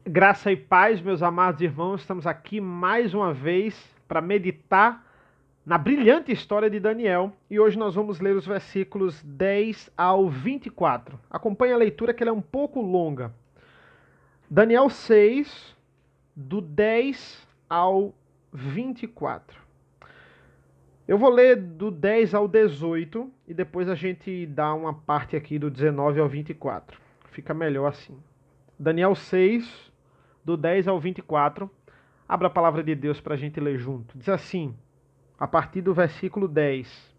Graça e paz, meus amados irmãos, estamos aqui mais uma vez para meditar na brilhante história de Daniel e hoje nós vamos ler os versículos 10 ao 24. Acompanhe a leitura que ela é um pouco longa. Daniel 6, do 10 ao 24. Eu vou ler do 10 ao 18 e depois a gente dá uma parte aqui do 19 ao 24. Fica melhor assim. Daniel 6, do 10 ao 24. Abra a palavra de Deus para a gente ler junto. Diz assim, a partir do versículo 10.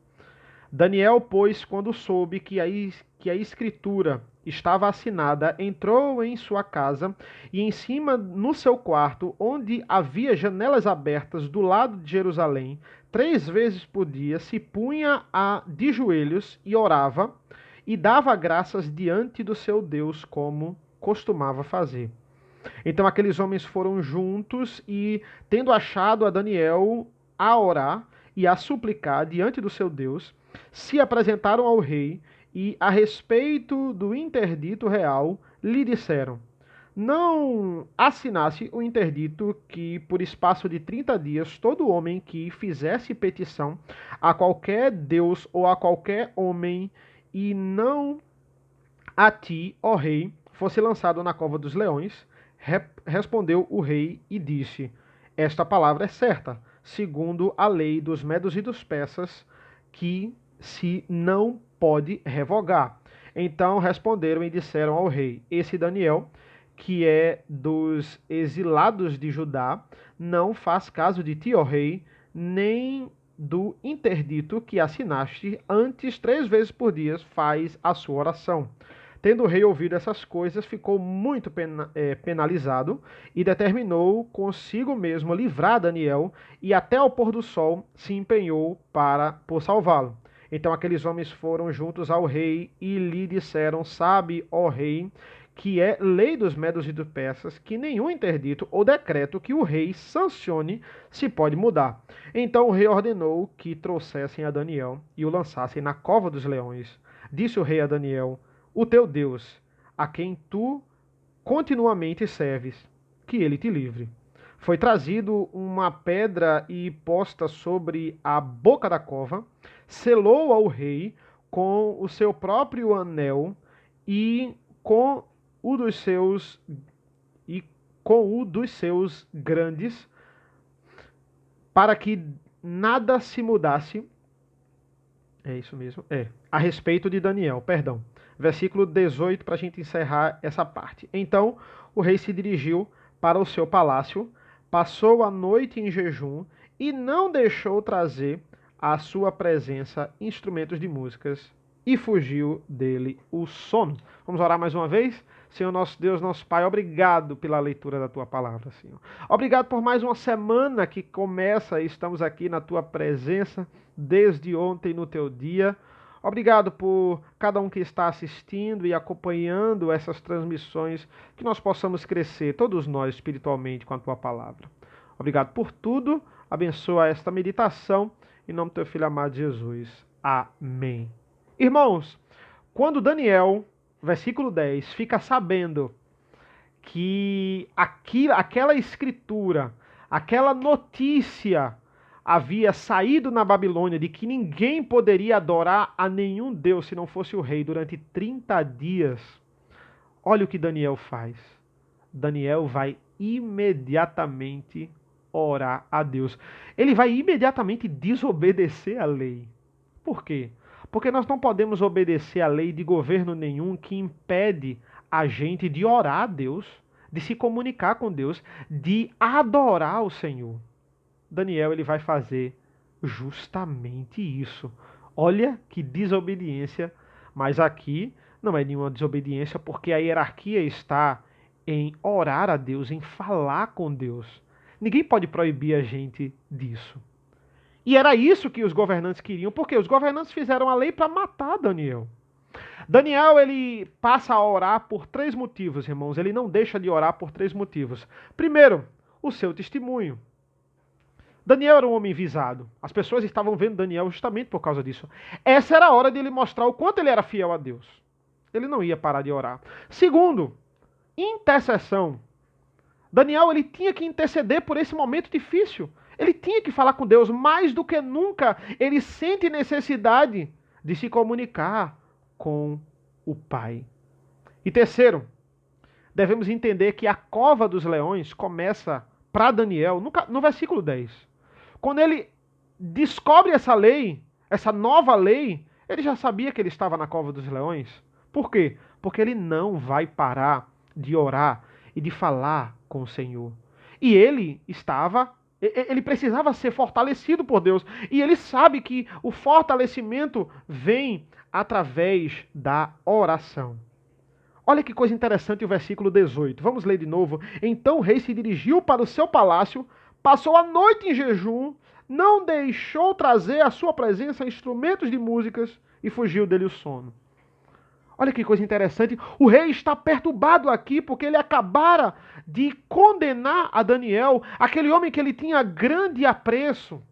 Daniel, pois, quando soube que a escritura estava assinada, entrou em sua casa e em cima no seu quarto, onde havia janelas abertas do lado de Jerusalém, 3 vezes por dia se punha de joelhos e orava e dava graças diante do seu Deus, como costumava fazer. Então aqueles homens foram juntos e, tendo achado a Daniel a orar e a suplicar diante do seu Deus, se apresentaram ao rei e, a respeito do interdito real, lhe disseram: não assinasse o interdito que, por espaço de 30 dias, todo homem que fizesse petição a qualquer Deus ou a qualquer homem, e não a ti, ó rei, fosse lançado na cova dos leões. Respondeu o rei e disse: esta palavra é certa, segundo a lei dos medos e dos persas, que se não pode revogar. Então responderam e disseram ao rei: esse Daniel, que é dos exilados de Judá, não faz caso de ti, ó rei, nem do interdito que assinaste, antes 3 vezes por dia faz a sua oração. Tendo o rei ouvido essas coisas, ficou muito penalizado e determinou consigo mesmo livrar Daniel e até ao pôr do sol se empenhou por salvá-lo. Então aqueles homens foram juntos ao rei e lhe disseram: sabe, ó rei, que é lei dos medos e dos persas que nenhum interdito ou decreto que o rei sancione se pode mudar. Então o rei ordenou que trouxessem a Daniel e o lançassem na cova dos leões. Disse o rei a Daniel: o teu Deus, a quem tu continuamente serves, que ele te livre. Foi trazido uma pedra e posta sobre a boca da cova, selou ao rei com o seu próprio anel e com o dos seus grandes, para que nada se mudasse. É isso mesmo? A respeito de Daniel, perdão. Versículo 18, para a gente encerrar essa parte. Então o rei se dirigiu para o seu palácio, passou a noite em jejum e não deixou trazer à sua presença instrumentos de músicas e fugiu dele o sono. Vamos orar mais uma vez? Senhor nosso Deus, nosso Pai, obrigado pela leitura da Tua palavra, Senhor. Obrigado por mais uma semana que começa e estamos aqui na Tua presença desde ontem no Teu dia. Obrigado por cada um que está assistindo e acompanhando essas transmissões, que nós possamos crescer, todos nós, espiritualmente, com a Tua palavra. Obrigado por tudo, abençoa esta meditação, em nome do Teu Filho amado Jesus. Amém. Irmãos, quando Daniel, versículo 10, fica sabendo que aquela escritura, aquela notícia havia saído na Babilônia de que ninguém poderia adorar a nenhum Deus se não fosse o rei durante 30 dias, olha o que Daniel faz. Daniel vai imediatamente orar a Deus. Ele vai imediatamente desobedecer a lei. Por quê? Porque nós não podemos obedecer a lei de governo nenhum que impede a gente de orar a Deus, de se comunicar com Deus, de adorar o Senhor. Daniel, ele vai fazer justamente isso. Olha que desobediência, mas aqui não é nenhuma desobediência, porque a hierarquia está em orar a Deus, em falar com Deus. Ninguém pode proibir a gente disso. E era isso que os governantes queriam, porque os governantes fizeram a lei para matar Daniel. Daniel, ele passa a orar por 3 motivos, irmãos. Ele não deixa de orar por 3 motivos. Primeiro, o seu testemunho. Daniel era um homem visado. As pessoas estavam vendo Daniel justamente por causa disso. Essa era a hora de ele mostrar o quanto ele era fiel a Deus. Ele não ia parar de orar. Segundo, intercessão. Daniel, ele tinha que interceder por esse momento difícil. Ele tinha que falar com Deus. Mais do que nunca, ele sente necessidade de se comunicar com o Pai. E terceiro, devemos entender que a cova dos leões começa para Daniel no versículo 10. Quando ele descobre essa lei, essa nova lei, ele já sabia que ele estava na cova dos leões. Por quê? Porque ele não vai parar de orar e de falar com o Senhor. E ele precisava ser fortalecido por Deus. E ele sabe que o fortalecimento vem através da oração. Olha que coisa interessante o versículo 18. Vamos ler de novo. Então o rei se dirigiu para o seu palácio, passou a noite em jejum, não deixou trazer à sua presença instrumentos de músicas e fugiu dele o sono. Olha que coisa interessante. O rei está perturbado aqui porque ele acabara de condenar a Daniel, aquele homem que ele tinha grande apreço.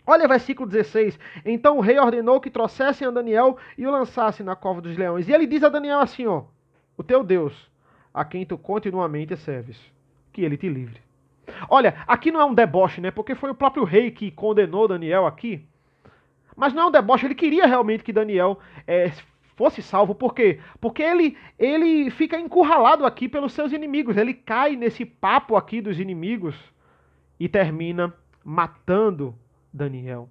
Olha o versículo 16. Então o rei ordenou que trouxessem a Daniel e o lançassem na cova dos leões. E ele diz a Daniel assim, ó: o teu Deus, a quem tu continuamente serves, que ele te livre. Olha, aqui não é um deboche, né? Porque foi o próprio rei que condenou Daniel aqui. Mas não é um deboche, ele queria realmente que Daniel fosse salvo. Por quê? Porque ele fica encurralado aqui pelos seus inimigos. Ele cai nesse papo aqui dos inimigos e termina matando Daniel.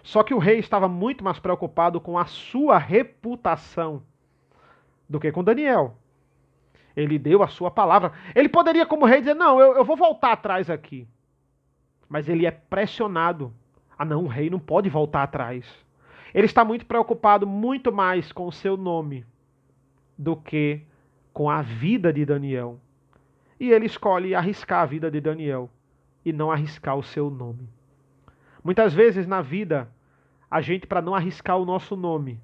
Só que o rei estava muito mais preocupado com a sua reputação do que com Daniel. Ele deu a sua palavra. Ele poderia, como rei, dizer, não, eu vou voltar atrás aqui. Mas ele é pressionado. Ah não, o rei não pode voltar atrás. Ele está muito preocupado, muito mais com o seu nome do que com a vida de Daniel. E ele escolhe arriscar a vida de Daniel e não arriscar o seu nome. Muitas vezes na vida, a gente, para não arriscar o nosso nome,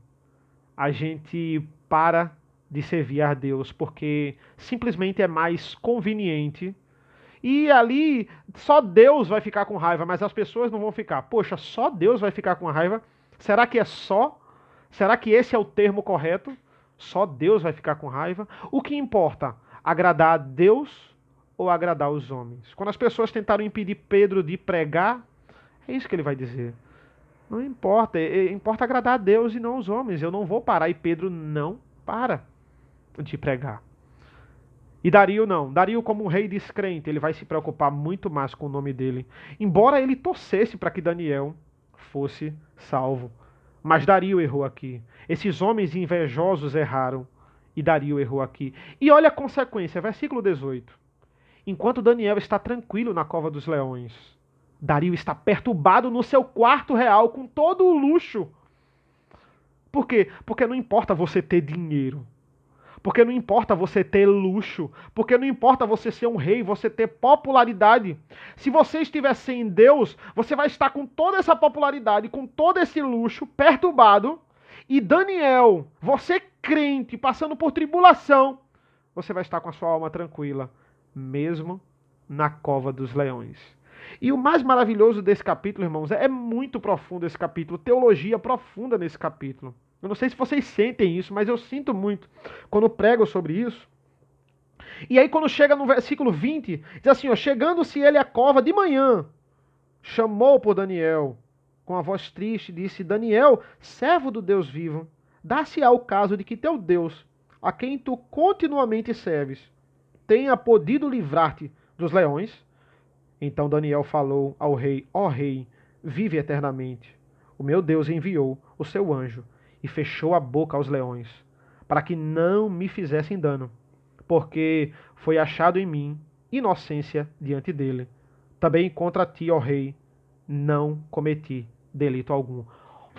a gente para de servir a Deus, porque simplesmente é mais conveniente. E ali, só Deus vai ficar com raiva, mas as pessoas não vão ficar. Poxa, só Deus vai ficar com raiva? Será que é só? Será que esse é o termo correto? Só Deus vai ficar com raiva? O que importa? Agradar a Deus ou agradar os homens? Quando as pessoas tentaram impedir Pedro de pregar, é isso que ele vai dizer. Não importa, importa agradar a Deus e não os homens. Eu não vou parar. E Pedro não para de pregar. E Dario não. Dario, como um rei descrente, ele vai se preocupar muito mais com o nome dele. Embora ele torcesse para que Daniel fosse salvo. Mas Dario errou aqui. Esses homens invejosos erraram. E Dario errou aqui. E olha a consequência, versículo 18. Enquanto Daniel está tranquilo na cova dos leões, Dario está perturbado no seu quarto real, com todo o luxo. Por quê? Porque não importa você ter dinheiro. Porque não importa você ter luxo. Porque não importa você ser um rei, você ter popularidade. Se você estiver sem Deus, você vai estar com toda essa popularidade, com todo esse luxo, perturbado. E Daniel, você crente, passando por tribulação, você vai estar com a sua alma tranquila, mesmo na cova dos leões. E o mais maravilhoso desse capítulo, irmãos, é muito profundo esse capítulo, teologia profunda nesse capítulo. Eu não sei se vocês sentem isso, mas eu sinto muito quando prego sobre isso. E aí quando chega no versículo 20, diz assim, ó, chegando-se ele à cova de manhã, chamou por Daniel, com a voz triste, disse, Daniel, servo do Deus vivo, dá-se-á o caso de que teu Deus, a quem tu continuamente serves, tenha podido livrar-te dos leões? Então Daniel falou ao rei, ó rei, vive eternamente. O meu Deus enviou o seu anjo e fechou a boca aos leões, para que não me fizessem dano, porque foi achado em mim inocência diante dele. Também contra ti, ó rei, não cometi delito algum.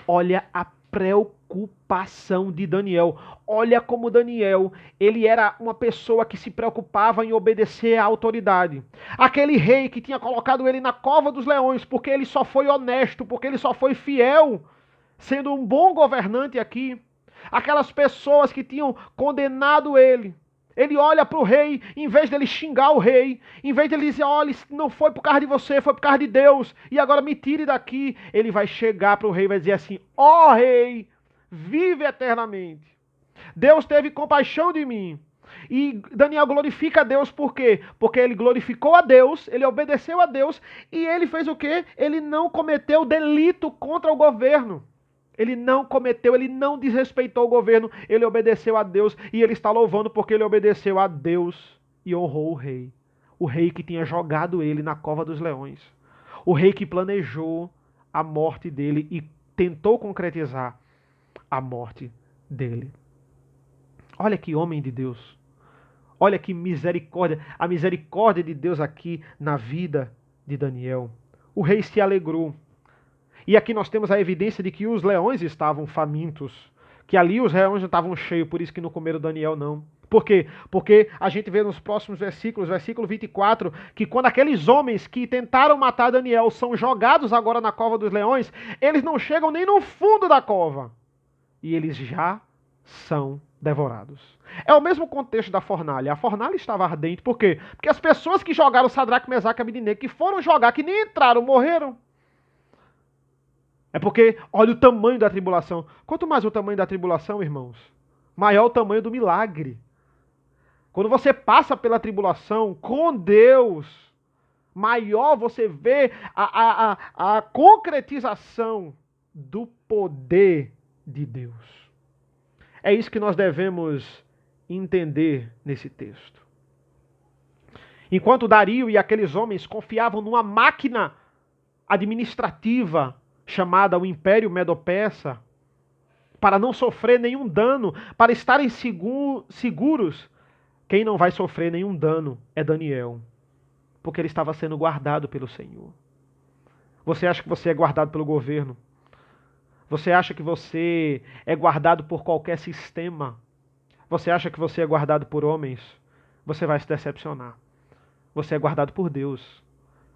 Olha a preocupação de Daniel. Olha como Daniel, ele era uma pessoa que se preocupava em obedecer à autoridade. Aquele rei que tinha colocado ele na cova dos leões, porque ele só foi honesto, porque ele só foi fiel, sendo um bom governante aqui. Aquelas pessoas que tinham condenado ele. Ele olha para o rei, em vez dele xingar o rei, em vez dele dizer, olha, não foi por causa de você, foi por causa de Deus, e agora me tire daqui, ele vai chegar para o rei e vai dizer assim, ó rei, vive eternamente. Deus teve compaixão de mim. E Daniel glorifica a Deus por quê? Porque ele glorificou a Deus, ele obedeceu a Deus e ele fez o quê? Ele não cometeu delito contra o governo. Ele não cometeu, ele não desrespeitou o governo, ele obedeceu a Deus e ele está louvando porque ele obedeceu a Deus e honrou o rei. O rei que tinha jogado ele na cova dos leões. O rei que planejou a morte dele e tentou concretizar a morte dele. Olha que homem de Deus. Olha que misericórdia, a misericórdia de Deus aqui na vida de Daniel. O rei se alegrou. E aqui nós temos a evidência de que os leões estavam famintos, que ali os leões não estavam cheios, por isso que não comeram Daniel não. Por quê? Porque a gente vê nos próximos versículos, versículo 24, que quando aqueles homens que tentaram matar Daniel são jogados agora na cova dos leões, eles não chegam nem no fundo da cova. E eles já são devorados. É o mesmo contexto da fornalha. A fornalha estava ardente. Por quê? Porque as pessoas que jogaram Sadraque, Mesaque e Abednego, que foram jogar, que nem entraram, morreram. É porque, olha o tamanho da tribulação. Quanto mais o tamanho da tribulação, irmãos, maior o tamanho do milagre. Quando você passa pela tribulação com Deus, maior você vê a concretização do poder de Deus. É isso que nós devemos entender nesse texto. Enquanto Dario e aqueles homens confiavam numa máquina administrativa chamada o Império Medo-Persa, para não sofrer nenhum dano, para estarem seguros, quem não vai sofrer nenhum dano é Daniel, porque ele estava sendo guardado pelo Senhor. Você acha que você é guardado pelo governo? Você acha que você é guardado por qualquer sistema? Você acha que você é guardado por homens? Você vai se decepcionar. Você é guardado por Deus.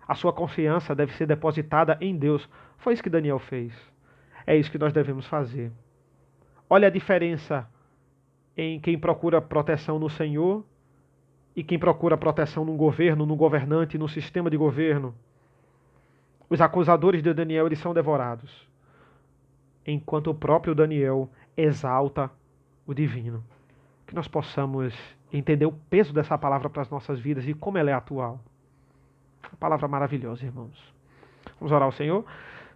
A sua confiança deve ser depositada em Deus. Foi isso que Daniel fez. É isso que nós devemos fazer. Olha a diferença em quem procura proteção no Senhor e quem procura proteção num governo, num governante, num sistema de governo. Os acusadores de Daniel, eles são devorados, enquanto o próprio Daniel exalta o divino. Que nós possamos entender o peso dessa palavra para as nossas vidas e como ela é atual. Uma palavra maravilhosa, irmãos. Vamos orar ao Senhor.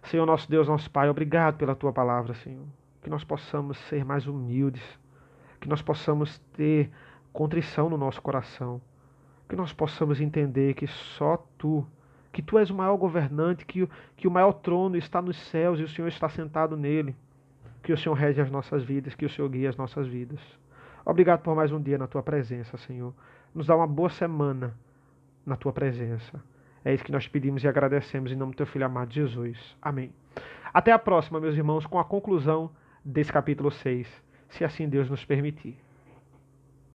Senhor, nosso Deus, nosso Pai, obrigado pela Tua palavra, Senhor. Que nós possamos ser mais humildes. Que nós possamos ter contrição no nosso coração. Que nós possamos entender que só Tu, que Tu és o maior governante, que o maior trono está nos céus e o Senhor está sentado nele. Que o Senhor rege as nossas vidas, que o Senhor guie as nossas vidas. Obrigado por mais um dia na Tua presença, Senhor. Nos dá uma boa semana na Tua presença. É isso que nós pedimos e agradecemos em nome do Teu Filho amado Jesus. Amém. Até a próxima, meus irmãos, com a conclusão desse capítulo 6, se assim Deus nos permitir.